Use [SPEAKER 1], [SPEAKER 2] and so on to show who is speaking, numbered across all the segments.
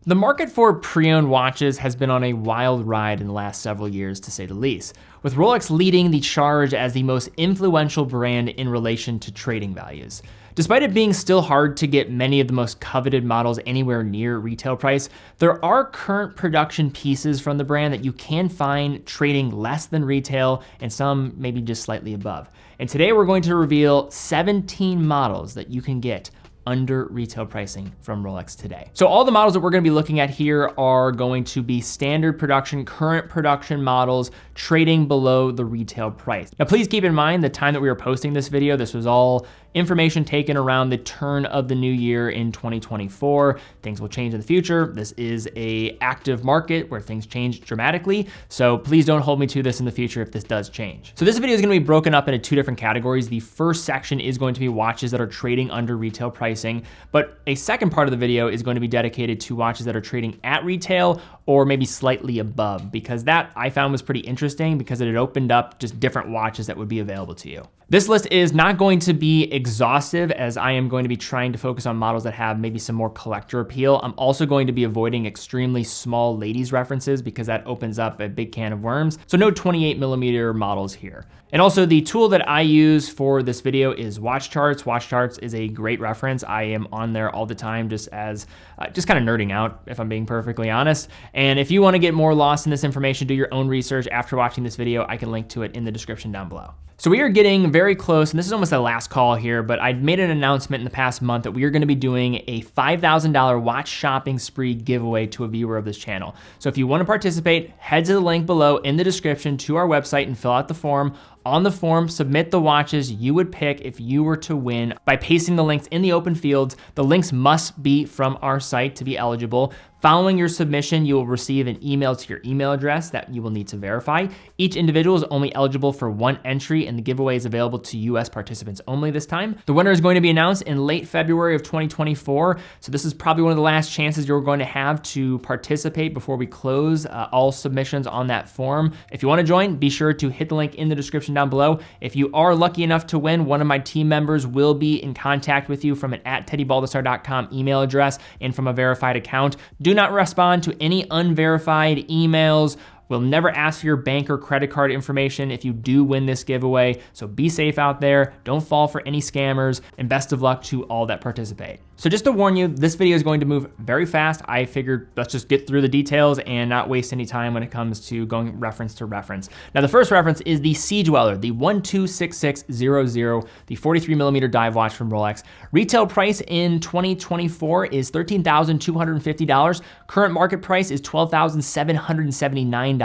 [SPEAKER 1] The market for pre-owned watches has been on a wild ride in the last several years, to say the least, with Rolex leading the charge as the most influential brand in relation to trading values. Despite it being still hard to get many of the most coveted models anywhere near retail price, there are current production pieces from the brand that you can find trading less than retail and some maybe just slightly above. And today we're going to reveal 17 models that you can get under retail pricing from Rolex today. So all the models that we're gonna be looking at here are going to be standard production, current production models trading below the retail price. Now, please keep in mind the time that we were posting this video, this was all information taken around the turn of the new year in 2024. Things will change in the future. This is an active market where things change dramatically. So please don't hold me to this in the future if this does change. So this video is gonna be broken up into two different categories. The first section is going to be watches that are trading under retail pricing, but a second part of the video is going to be dedicated to watches that are trading at retail or maybe slightly above, because that I found was pretty interesting because it had opened up just different watches that would be available to you. This list is not going to be exhaustive, as I am going to be trying to focus on models that have maybe some more collector appeal. I'm also going to be avoiding extremely small ladies references because that opens up a big can of worms. So no 28mm models here. And also the tool that I use for this video is Watch Charts. Watch Charts is a great reference. I am on there all the time just as, just kind of nerding out, if I'm being perfectly honest. And if you want to get more lost in this information, do your own research after watching this video, I can link to it in the description down below. So we are getting very close, and this is almost the last call here, but I made an announcement in the past month that we are gonna be doing a $5,000 watch shopping spree giveaway to a viewer of this channel. So if you wanna participate, head to the link below in the description to our website and fill out the form. On the form, submit the watches you would pick if you were to win by pasting the links in the open fields. The links must be from our site to be eligible. Following your submission, you will receive an email to your email address that you will need to verify. Each individual is only eligible for one entry, and the giveaway is available to US participants only this time. The winner is going to be announced in late February of 2024, so this is probably one of the last chances you're going to have to participate before we close all submissions on that form. If you want to join, be sure to hit the link in the description down below. If you are lucky enough to win, one of my team members will be in contact with you from an @teddybaldassarre.com email address and from a verified account. Do not respond to any unverified emails. We'll never ask for your bank or credit card information if you do win this giveaway, so be safe out there, don't fall for any scammers, and best of luck to all that participate. So just to warn you, this video is going to move very fast. I figured let's just get through the details and not waste any time when it comes to going reference to reference. Now the first reference is the Sea Dweller, the 126600, the 43mm dive watch from Rolex. Retail price in 2024 is $13,250. Current market price is $12,779.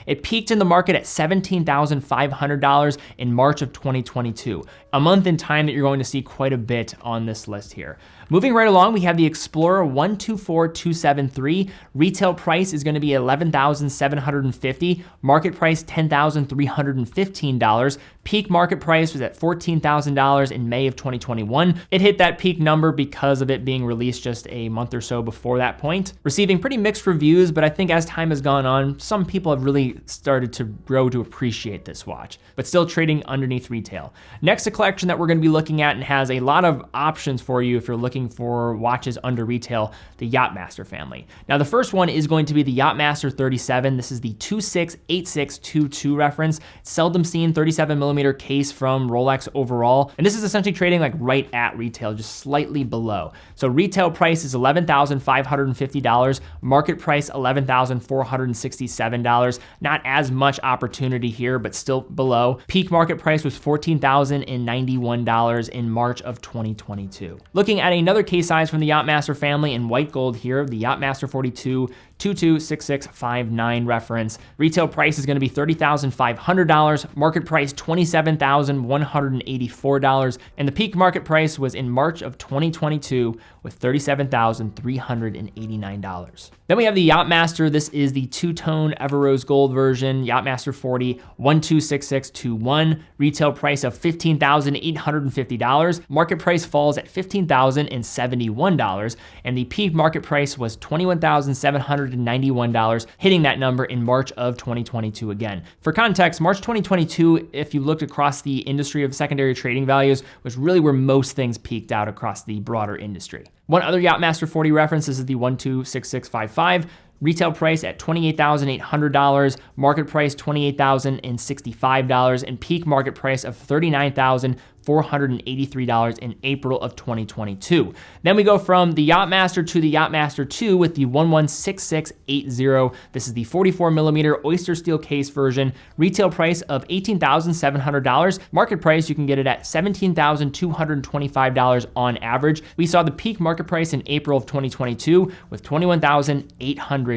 [SPEAKER 1] It peaked in the market at $17,500 in March of 2022. A month in time that you're going to see quite a bit on this list here. Moving right along, we have the Explorer 124273. Retail price is gonna be $11,750. Market price, $10,315. Peak market price was at $14,000 in May of 2021. It hit that peak number because of it being released just a month or so before that point. Receiving pretty mixed reviews, but I think as time has gone on, some people have really started to grow to appreciate this watch, but still trading underneath retail. Next, a collection that we're gonna be looking at and has a lot of options for you if you're looking for watches under retail, the Yacht-Master family. Now the first one is going to be the Yacht-Master 37. This is the 268622 reference. Seldom seen 37mm case from Rolex overall. And this is essentially trading like right at retail, just slightly below. So retail price is $11,550. Market price, $11,467. Not as much opportunity here, but still below. Peak market price was $14,091 in March of 2022. Looking at another case size from the Yacht-Master family in white gold here, the Yacht-Master 42 226659 reference. Retail price is gonna be $30,500. Market price, $27,184. And the peak market price was in March of 2022 with $37,389. Then we have the Yacht-Master. This is the two-tone Everose gold version, Yacht-Master 40 126621. Retail price of $15,850. Market price falls at $15,071. And the peak market price was $21,700 $991, hitting that number in March of 2022 again. For context, March 2022, if you looked across the industry of secondary trading values, was really where most things peaked out across the broader industry. One other Yachtmaster 40 reference, this is the 126655. Retail price at $28,800, market price $28,065, and peak market price of $39,483 in April of 2022. Then we go from the Yachtmaster to the Yachtmaster 2 with the 116680. This is the 44 millimeter oyster steel case version. Retail price of $18,700. Market price, you can get it at $17,225 on average. We saw the peak market price in April of 2022 with $21,830.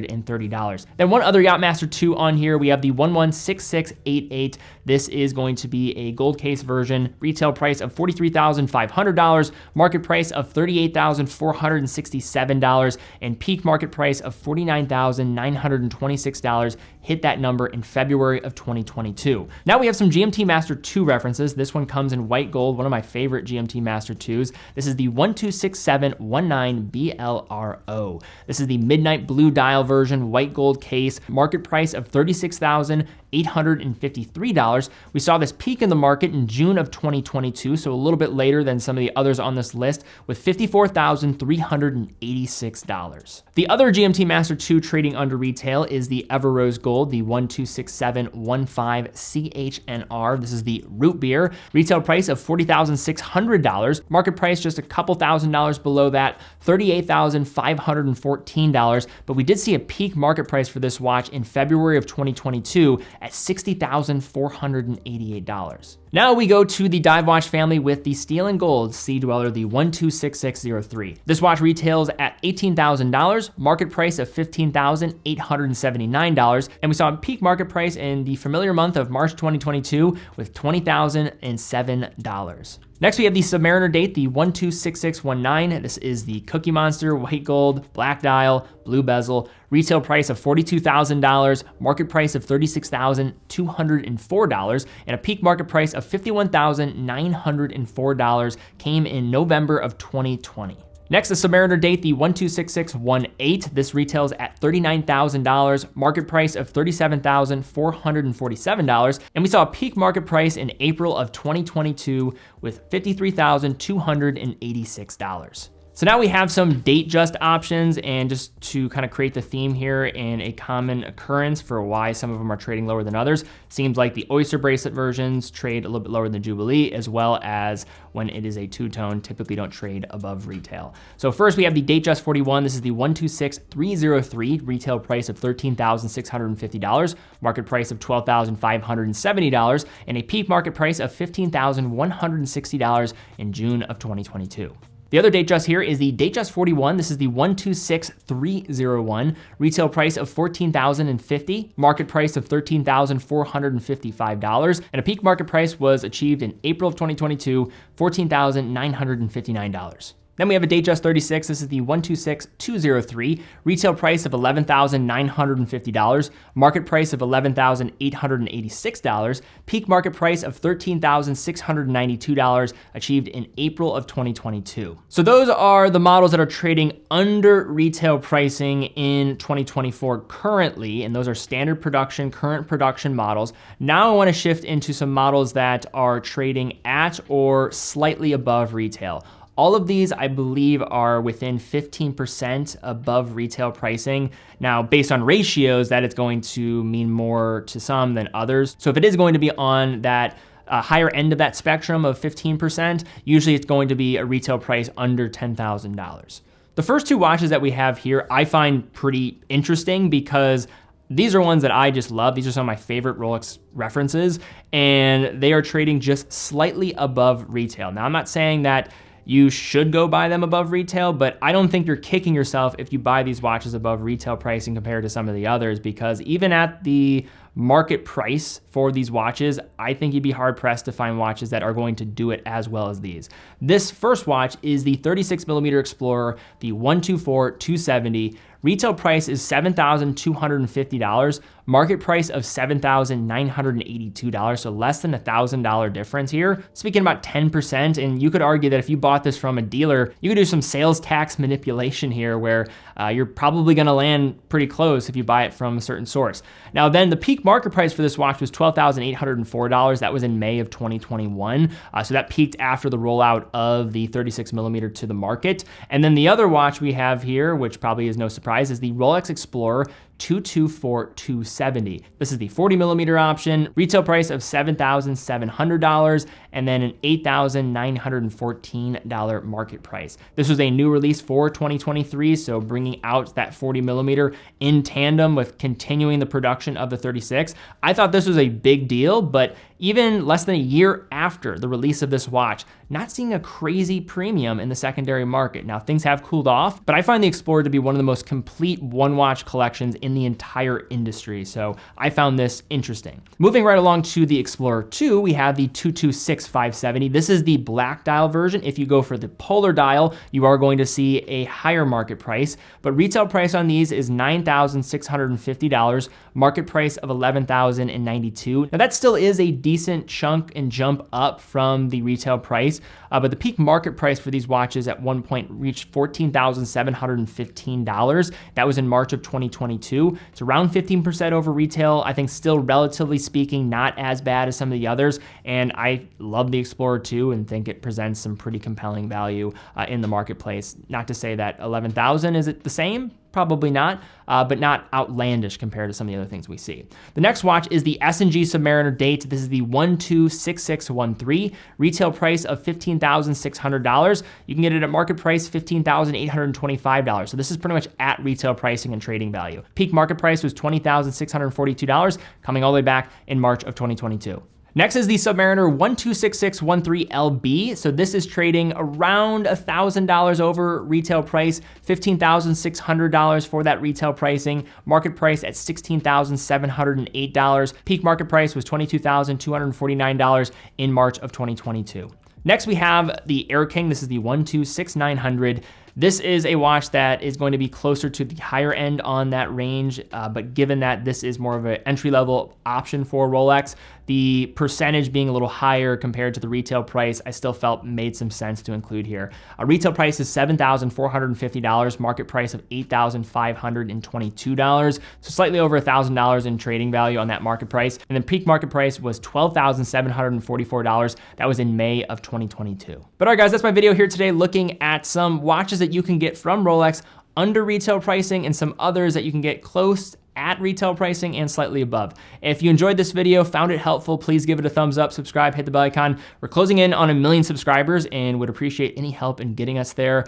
[SPEAKER 1] Then one other Yachtmaster 2 on here, we have the 116688. This is going to be a gold case version. Retail price of $43,500, market price of $38,467, and peak market price of $49,926. Hit that number in February of 2022. Now we have some GMT Master 2 references. This one comes in white gold, one of my favorite GMT Master 2s. This is the 126719 BLRO. This is the midnight blue dial version, white gold case, market price of $36,853. We saw this peak in the market in June of 2022, so a little bit later than some of the others on this list, with $54,386. The other GMT Master 2 trading under retail is the Everose Gold, the 126715 CHNR. This is the root beer. Retail price of $40,600. Market price just a couple $1,000s below that, $38,514. But we did see a peak market price for this watch in February of 2022 at $60,488. Now we go to the dive watch family with the steel and gold Sea Dweller, the 126603. This watch retails at $18,000, market price of $15,879, and we saw a peak market price in the familiar month of March 2022 with $20,007. Next, we have the Submariner date, the 126619. This is the Cookie Monster, white gold, black dial, blue bezel. Retail price of $42,000, market price of $36,204, and a peak market price of $51,904 came in November of 2020. Next, the Submariner date, the 126618. This retails at $39,000, market price of $37,447, and we saw a peak market price in April of 2022 with $53,286. So now we have some date just options, and just to kind of create the theme here and a common occurrence for why some of them are trading lower than others, seems like the Oyster bracelet versions trade a little bit lower than Jubilee, as well as when it is a two-tone, typically don't trade above retail. So first we have the date just 41. This is the 126303, retail price of $13,650, market price of $12,570, and a peak market price of $15,160 in June of 2022. The other date just here is the date just 41. This is the 126301, retail price of $14,050, market price of $13,455, and a peak market price was achieved in April of 2022, $14,959. Then we have a date just 36. This is the 126203, retail price of $11,950, market price of $11,886, peak market price of $13,692, achieved in April of 2022. So those are the models that are trading under retail pricing in 2024 currently, and those are standard production, current production models. Now I want to shift into some models that are trading at or slightly above retail. All of these, I believe, are within 15% above retail pricing. Now, based on ratios, that is going to mean more to some than others. So if it is going to be on that higher end of that spectrum of 15%, usually it's going to be a retail price under $10,000. The first two watches that we have here, I find pretty interesting because these are ones that I just love. These are some of my favorite Rolex references, and they are trading just slightly above retail. Now, I'm not saying that you should go buy them above retail, but I don't think you're kicking yourself if you buy these watches above retail pricing compared to some of the others, because even at the market price for these watches, I think you'd be hard pressed to find watches that are going to do it as well as these. This first watch is the 36mm Explorer, the 124270. Retail price is $7,250. market price of $7,982, so less than $1,000 difference here. Speaking about 10%, and you could argue that if you bought this from a dealer, you could do some sales tax manipulation here where you're probably gonna land pretty close if you buy it from a certain source. Now then, the peak market price for this watch was $12,804. That was in May of 2021. So that peaked after the rollout of the 36mm to the market. And then the other watch we have here, which probably is no surprise, is the Rolex Explorer 224270. This is the 40mm option, retail price of $7,700, and then an $8,914 market price. This was a new release for 2023, so bringing out that 40mm in tandem with continuing the production of the 36. I thought this was a big deal, but even less than a year after the release of this watch, not seeing a crazy premium in the secondary market. Now, things have cooled off, but I find the Explorer to be one of the most complete one-watch collections in the entire industry, so I found this interesting. Moving right along to the Explorer 2, we have the 226570. This is the black dial version. If you go for the polar dial, you are going to see a higher market price, but retail price on these is $9,650, market price of $11,092. Now, that still is a decent chunk and jump up from the retail price, but the peak market price for these watches at one point reached $14,715. That was in March of 2022. It's around 15% over retail. I think still relatively speaking, not as bad as some of the others. And I love the Explorer 2 and think it presents some pretty compelling value in the marketplace. Not to say that 11,000 is it the same? Probably not, but not outlandish compared to some of the other things we see. The next watch is the S&G Submariner Date. This is the 126613, retail price of $15,600. You can get it at market price $15,825. So this is pretty much at retail pricing and trading value. Peak market price was $20,642, coming all the way back in March of 2022. Next is the Submariner 126613LB. So this is trading around $1,000 over retail price, $15,600 for that retail pricing, market price at $16,708. Peak market price was $22,249 in March of 2022. Next, we have the Air King. This is the 126900. This is a watch that is going to be closer to the higher end on that range, but given that this is more of an entry-level option for Rolex, the percentage being a little higher compared to the retail price, I still felt made some sense to include here. A retail price is $7,450, market price of $8,522, so slightly over $1,000 in trading value on that market price. And then peak market price was $12,744. That was in May of 2022. But all right, guys, that's my video here today looking at some watches that you can get from Rolex under retail pricing and some others that you can get close at retail pricing and slightly above. If you enjoyed this video, found it helpful, please give it a thumbs up, subscribe, hit the bell icon. We're closing in on 1 million subscribers and would appreciate any help in getting us there.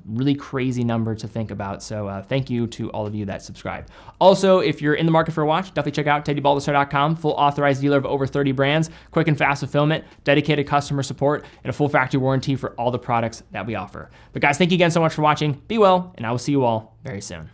[SPEAKER 1] Really crazy number to think about. So thank you to all of you that subscribe. Also, if you're in the market for a watch, definitely check out TeddyBaldassarre.com, full authorized dealer of over 30 brands, quick and fast fulfillment, dedicated customer support, and a full factory warranty for all the products that we offer. But guys, thank you again so much for watching. Be well, and I will see you all very soon.